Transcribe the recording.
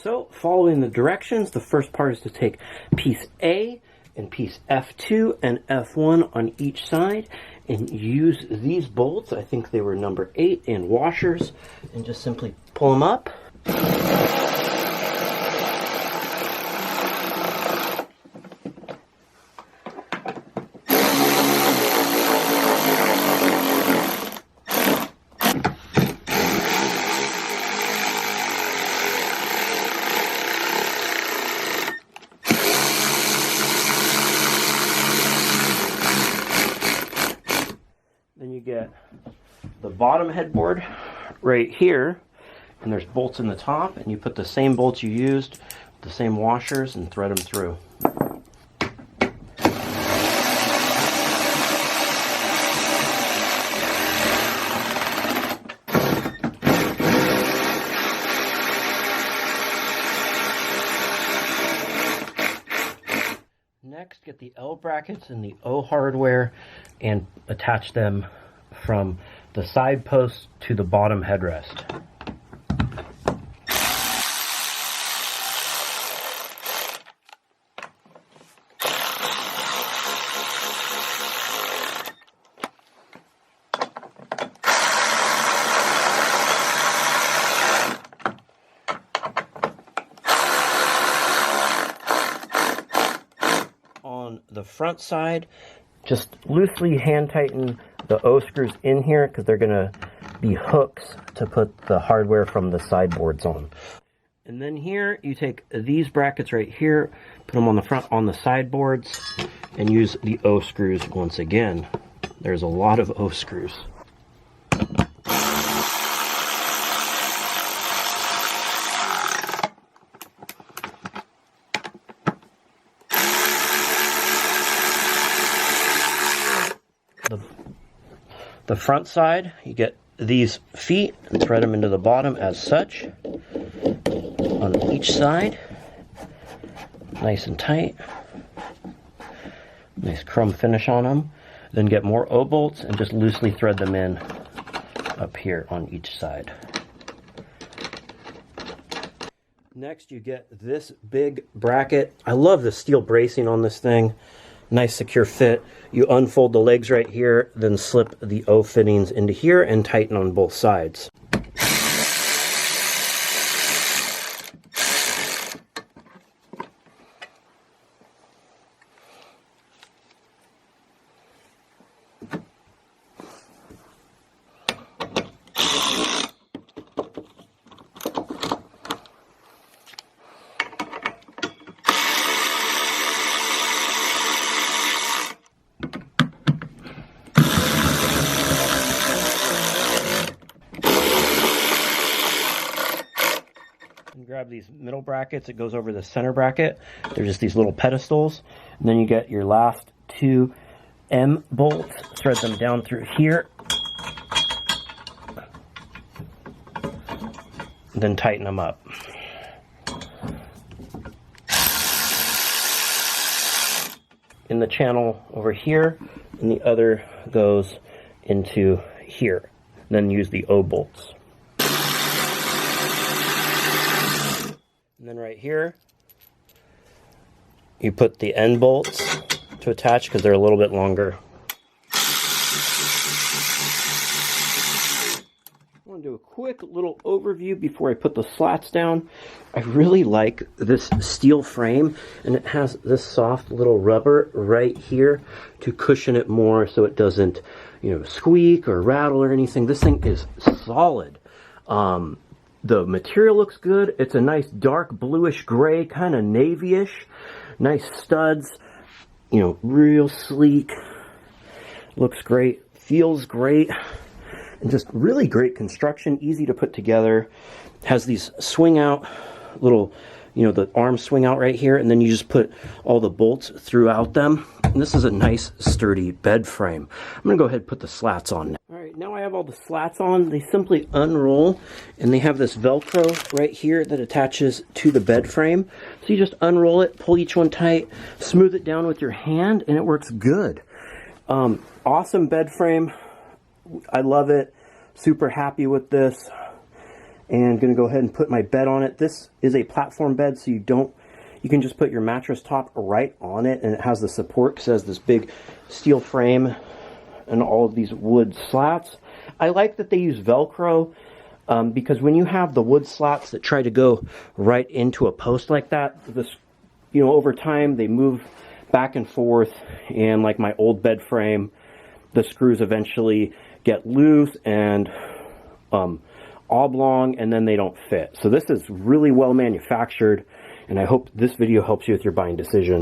So, following the directions, the first part is to take piece A and piece F2 and F1 on each side and use these bolts, I think they were number 8 and washers, and just simply pull them up. Then you get the bottom headboard right here, and there's bolts in the top, and you put the same bolts you used, the same washers, and thread them through. Next, get the L brackets and the O hardware and attach them from the side post to the bottom headrest. On the front side, just loosely hand tighten the O screws in here because they're going to be hooks to put the hardware from the sideboards on. And then here you take these brackets right here, put them on the front on the sideboards, and use the O screws once again. There's a lot of O screws. The front side, you get these feet and thread them into the bottom as such on each side, nice and tight. Nice chrome finish on them. Then get more O bolts and just loosely thread them in up here on each side. Next, you get this big bracket. I love the steel bracing on this thing. Nice secure fit. You unfold the legs right here, then slip the O fittings into here and tighten on both sides. Grab these middle brackets, it goes over the center bracket. They're just these little pedestals. And then you get your last two M bolts, thread them down through here. And then tighten them up. In the channel over here, and the other goes into here. Then use the O bolts. And then right here, you put the end bolts to attach because they're a little bit longer. I want to do a quick little overview before I put the slats down. I really like this steel frame, and it has this soft little rubber right here to cushion it more so it doesn't, squeak or rattle or anything. This thing is solid. The material looks good. It's a nice dark bluish gray, kind of navy-ish. Nice studs, real sleek. Looks great, feels great, and just really great construction, easy to put together. Has these swing out little, the arms swing out right here, and then you just put all the bolts throughout them. And this is a nice sturdy bed frame. I'm gonna go ahead and put the slats on now. All right, now I have all the slats on. They simply unroll, and they have this Velcro right here that attaches to the bed frame. So you just unroll it, pull each one tight, smooth it down with your hand, and it works good. Awesome bed frame. I love it. Super happy with this. and going to go ahead and put my bed on it. This is a platform bed, so you can just put your mattress top right on it, and it has the support because it has this big steel frame and all of these wood slats. I like that they use Velcro because when you have the wood slats that try to go right into a post like that, this, you know, over time they move back and forth, and like my old bed frame, the screws eventually get loose and oblong, and then they don't fit. So this is really well manufactured, and I hope this video helps you with your buying decision.